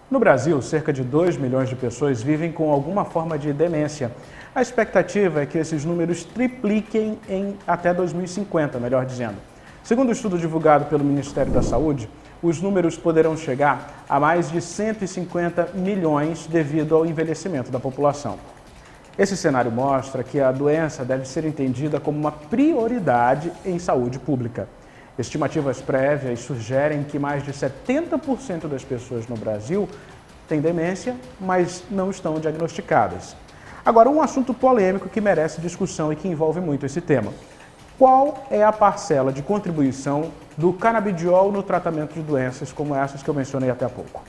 No Brasil, cerca de 2 milhões de pessoas vivem com alguma forma de demência. A expectativa é que esses números tripliquem em até 2050, melhor dizendo. Segundo o estudo divulgado pelo Ministério da Saúde, os números poderão chegar a mais de 150 milhões devido ao envelhecimento da população. Esse cenário mostra que a doença deve ser entendida como uma prioridade em saúde pública. Estimativas prévias sugerem que mais de 70% das pessoas no Brasil têm demência, mas não estão diagnosticadas. Agora, um assunto polêmico que merece discussão e que envolve muito esse tema. Qual é a parcela de contribuição do canabidiol no tratamento de doenças como essas que eu mencionei até há pouco?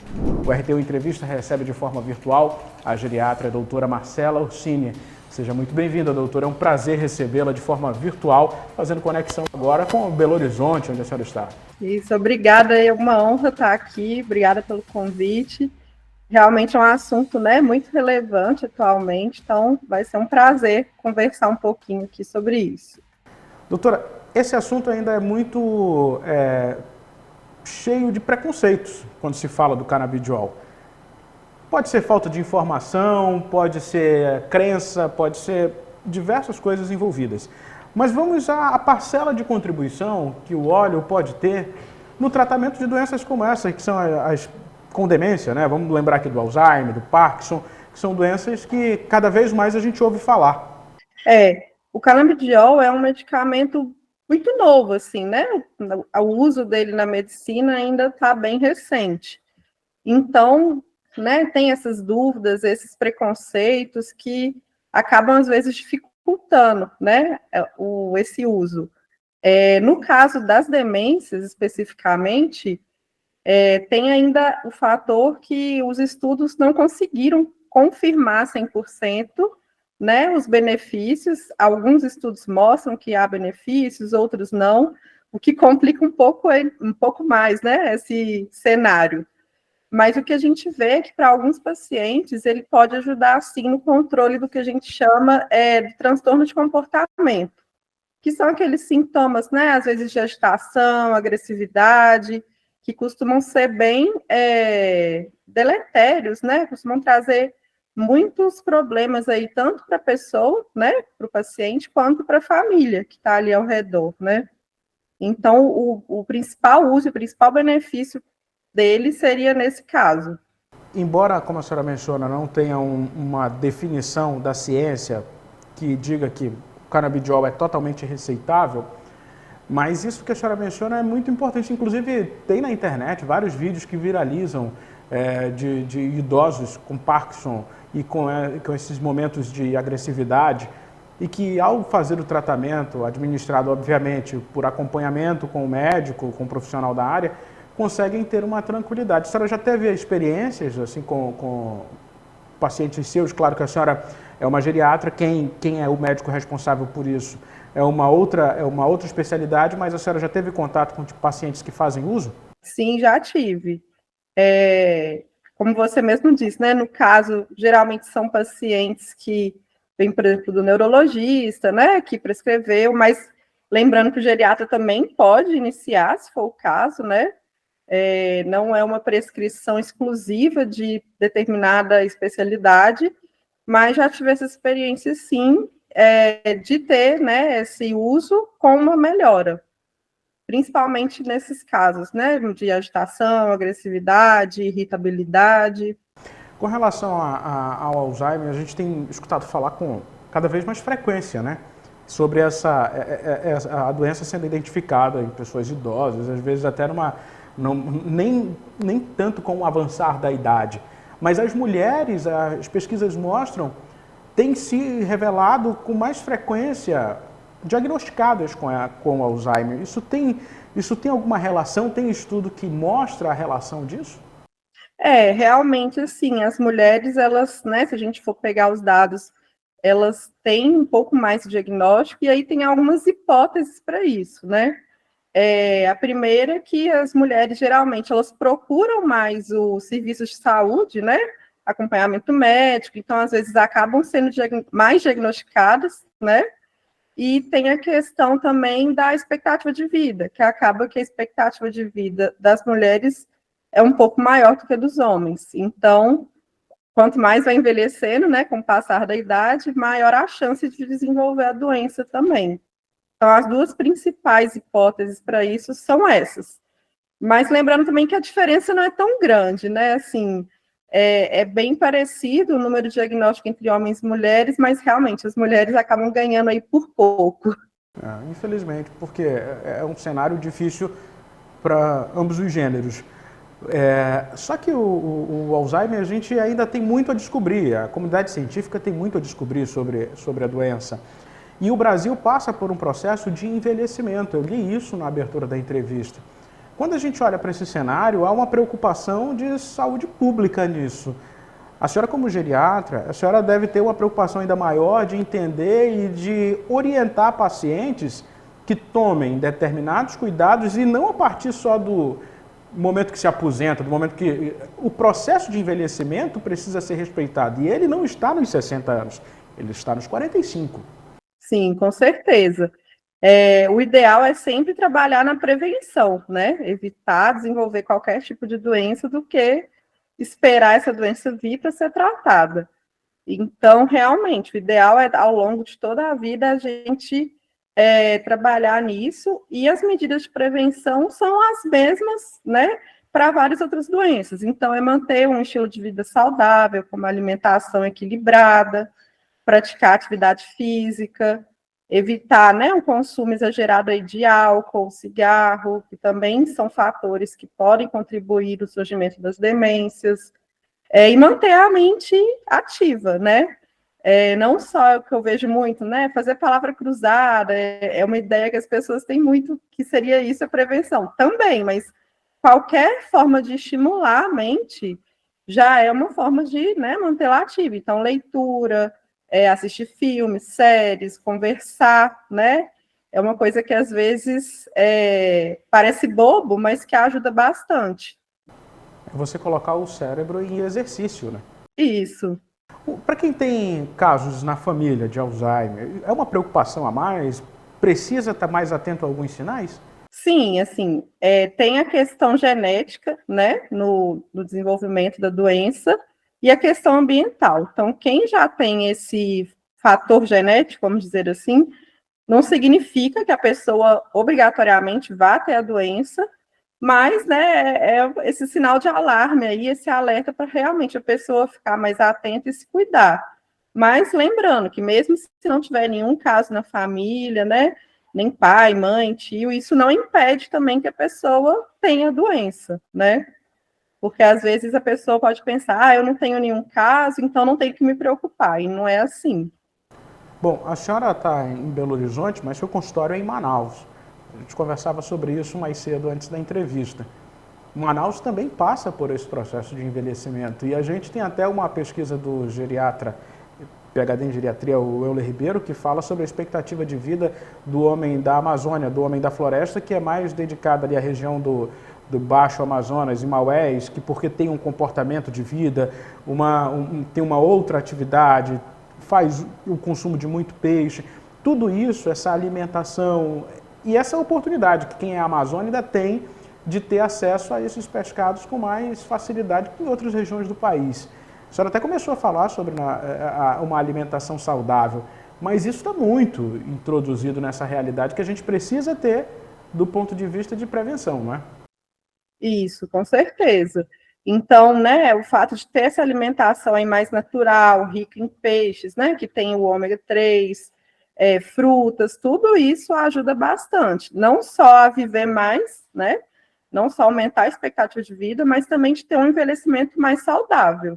O RTU Entrevista recebe de forma virtual a geriatra doutora Marcela Ursini. Seja muito bem-vinda, doutora. É um prazer recebê-la de forma virtual, fazendo conexão agora com Belo Horizonte, onde a senhora está. Isso, obrigada. É uma honra estar aqui. Obrigada pelo convite. Realmente é um assunto, né, muito relevante atualmente, então vai ser um prazer conversar um pouquinho aqui sobre isso. Doutora, esse assunto ainda é muito cheio de preconceitos quando se fala do canabidiol. Pode ser falta de informação, pode ser crença, pode ser diversas coisas envolvidas. Mas vamos à parcela de contribuição que o óleo pode ter no tratamento de doenças como essa, que são as com demência, né? Vamos lembrar aqui do Alzheimer, do Parkinson, que são doenças que cada vez mais a gente ouve falar. O canabidiol é um medicamento muito novo, assim, né? O uso dele na medicina ainda está bem recente. Então, né, tem essas dúvidas, esses preconceitos que acabam, às vezes, dificultando, né, esse uso. No caso das demências, especificamente, tem ainda o fator que os estudos não conseguiram confirmar 100%, né, os benefícios. Alguns estudos mostram que há benefícios, outros não, o que complica um pouco mais, né, esse cenário. Mas o que a gente vê é que para alguns pacientes ele pode ajudar, sim, no controle do que a gente chama de transtorno de comportamento, que são aqueles sintomas, né, às vezes de agitação, agressividade, que costumam ser bem deletérios, né, costumam trazer muitos problemas aí, tanto para a pessoa, né, para o paciente, quanto para a família que está ali ao redor, né. Então, o principal uso, o principal benefício dele seria nesse caso. Embora, como a senhora menciona, não tenha uma definição da ciência que diga que o canabidiol é totalmente receitável, mas isso que a senhora menciona é muito importante. Inclusive, tem na internet vários vídeos que viralizam de idosos com Parkinson e com esses momentos de agressividade e que, ao fazer o tratamento, administrado, obviamente, por acompanhamento com o médico, com o profissional da área, conseguem ter uma tranquilidade. A senhora já teve experiências assim com pacientes seus? Claro que a senhora é uma geriatra, quem é o médico responsável por isso é uma outra especialidade, mas a senhora já teve contato com pacientes que fazem uso? Sim, já tive. Como você mesmo disse, né? No caso, geralmente são pacientes que vêm, por exemplo, do neurologista, né? Que prescreveu, mas lembrando que o geriatra também pode iniciar, se for o caso, né? Não é uma prescrição exclusiva de determinada especialidade, mas já tive essa experiência, sim, de ter, né, esse uso com uma melhora, principalmente nesses casos, né, de agitação, agressividade, irritabilidade. Com relação ao Alzheimer, a gente tem escutado falar com cada vez mais frequência, né? Sobre a doença sendo identificada em pessoas idosas, às vezes até nem tanto com o avançar da idade. Mas as mulheres, as pesquisas mostram, têm se revelado com mais frequência diagnosticadas com Alzheimer. Isso tem alguma relação? Tem estudo que mostra a relação disso? Realmente, assim, as mulheres, elas, né, se a gente for pegar os dados, elas têm um pouco mais de diagnóstico, e aí tem algumas hipóteses para isso, né? A primeira é que as mulheres, geralmente, elas procuram mais os serviços de saúde, né? Acompanhamento médico, então, às vezes, acabam sendo mais diagnosticadas, né? E tem a questão também da expectativa de vida, que acaba que a expectativa de vida das mulheres é um pouco maior do que a dos homens. Então, quanto mais vai envelhecendo, né, com o passar da idade, maior a chance de desenvolver a doença também. Então, as duas principais hipóteses para isso são essas. Mas lembrando também que a diferença não é tão grande, né? Assim, é bem parecido o número de diagnóstico entre homens e mulheres, mas realmente as mulheres acabam ganhando aí por pouco. Infelizmente, porque é um cenário difícil para ambos os gêneros. Só que o Alzheimer a gente ainda tem muito a descobrir, a comunidade científica tem muito a descobrir sobre a doença. E o Brasil passa por um processo de envelhecimento, eu li isso na abertura da entrevista. Quando a gente olha para esse cenário, há uma preocupação de saúde pública nisso. A senhora, como geriatra, a senhora deve ter uma preocupação ainda maior de entender e de orientar pacientes que tomem determinados cuidados e não a partir só do momento que se aposenta, do momento que o processo de envelhecimento precisa ser respeitado. E ele não está nos 60 anos, ele está nos 45. Sim, com certeza. O ideal é sempre trabalhar na prevenção, né? Evitar desenvolver qualquer tipo de doença do que esperar essa doença vir para ser tratada. Então, realmente, o ideal é, ao longo de toda a vida, a gente trabalhar nisso, e as medidas de prevenção são as mesmas, né, para várias outras doenças. Então, é manter um estilo de vida saudável, com uma alimentação equilibrada, praticar atividade física, evitar, né, um consumo exagerado aí de álcool, cigarro, que também são fatores que podem contribuir no surgimento das demências, e manter a mente ativa, né? Não só o que eu vejo muito, né? Fazer palavra cruzada é uma ideia que as pessoas têm muito, que seria isso a prevenção. Também, mas qualquer forma de estimular a mente já é uma forma de, né, mantê-la ativa. Então, leitura, assistir filmes, séries, conversar, né? É uma coisa que às vezes parece bobo, mas que ajuda bastante. É você colocar o cérebro em exercício, né? Isso. Para quem tem casos na família de Alzheimer, é uma preocupação a mais? Precisa estar mais atento a alguns sinais? Sim, assim, tem a questão genética, né, no desenvolvimento da doença, e a questão ambiental. Então, quem já tem esse fator genético, vamos dizer assim, não significa que a pessoa obrigatoriamente vá ter a doença, mas, né, esse sinal de alarme aí, esse alerta para realmente a pessoa ficar mais atenta e se cuidar. Mas lembrando que mesmo se não tiver nenhum caso na família, né, nem pai, mãe, tio, isso não impede também que a pessoa tenha doença, né? Porque às vezes a pessoa pode pensar, eu não tenho nenhum caso, então não tenho que me preocupar, e não é assim. Bom, a senhora está em Belo Horizonte, mas seu consultório é em Manaus. A gente conversava sobre isso mais cedo antes da entrevista. Manaus também passa por esse processo de envelhecimento e a gente tem até uma pesquisa do geriatra, PhD em geriatria, o Euler Ribeiro, que fala sobre a expectativa de vida do homem da Amazônia, do homem da floresta, que é mais dedicado ali à região do Baixo Amazonas e Maués, que porque tem um comportamento de vida, tem uma outra atividade, faz o consumo de muito peixe, tudo isso, essa alimentação e essa oportunidade que quem é Amazônia ainda tem de ter acesso a esses pescados com mais facilidade que em outras regiões do país. A senhora até começou a falar sobre uma alimentação saudável, mas isso está muito introduzido nessa realidade que a gente precisa ter do ponto de vista de prevenção, não é? Isso, com certeza. Então, né, o fato de ter essa alimentação aí mais natural, rica em peixes, né, que tem o ômega 3, frutas, tudo isso ajuda bastante. Não só a viver mais, né, não só aumentar a expectativa de vida, mas também de ter um envelhecimento mais saudável.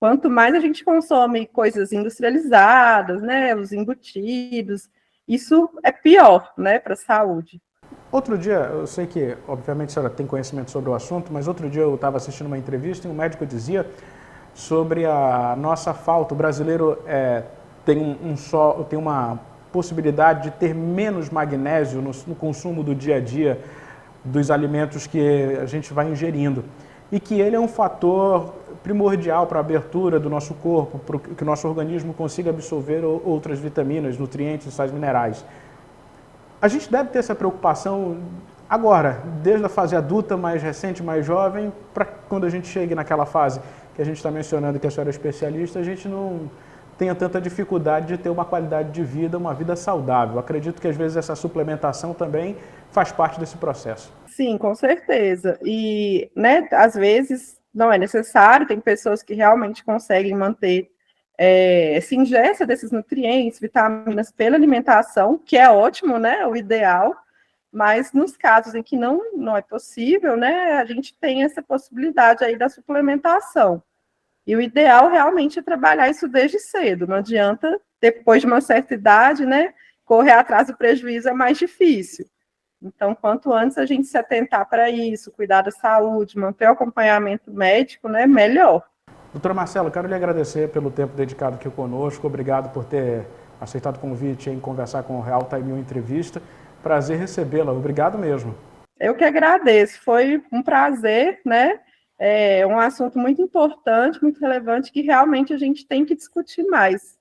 Quanto mais a gente consome coisas industrializadas, né, os embutidos, isso é pior, né, para a saúde. Outro dia, eu sei que, obviamente, a senhora tem conhecimento sobre o assunto, mas outro dia eu estava assistindo uma entrevista e um médico dizia sobre a nossa falta. O brasileiro tem uma possibilidade de ter menos magnésio no consumo do dia a dia dos alimentos que a gente vai ingerindo. E que ele é um fator primordial para a abertura do nosso corpo, para que o nosso organismo consiga absorver outras vitaminas, nutrientes e sais minerais. A gente deve ter essa preocupação Agora, desde a fase adulta, mais recente, mais jovem, para quando a gente chegue naquela fase que a gente está mencionando que a senhora é especialista, a gente não tenha tanta dificuldade de ter uma qualidade de vida, uma vida saudável. Acredito que às vezes essa suplementação também faz parte desse processo. Sim, com certeza. E, né, às vezes não é necessário, tem pessoas que realmente conseguem manter essa ingesta desses nutrientes, vitaminas pela alimentação, que é ótimo, né, o ideal, mas nos casos em que não é possível, né, a gente tem essa possibilidade aí da suplementação. E o ideal realmente é trabalhar isso desde cedo, não adianta, depois de uma certa idade, né, correr atrás do prejuízo é mais difícil. Então, quanto antes a gente se atentar para isso, cuidar da saúde, manter o acompanhamento médico, né, melhor. Doutora Marcela, quero lhe agradecer pelo tempo dedicado aqui conosco. Obrigado por ter aceitado o convite em conversar com o Real Time em uma entrevista. Prazer recebê-la. Obrigado mesmo. Eu que agradeço. Foi um prazer, né? É um assunto muito importante, muito relevante, que realmente a gente tem que discutir mais.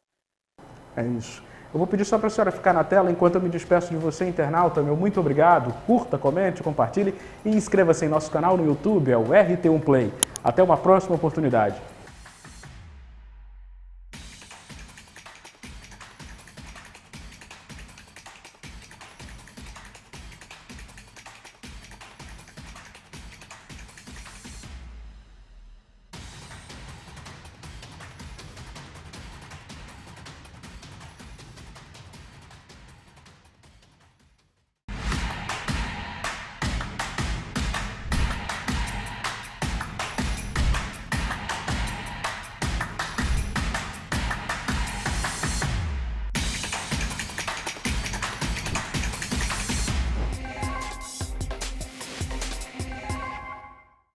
É isso. Eu vou pedir só para a senhora ficar na tela enquanto eu me despeço de você, internauta. Meu muito obrigado. Curta, comente, compartilhe e inscreva-se em nosso canal no YouTube, é o RT1 Play. Até uma próxima oportunidade.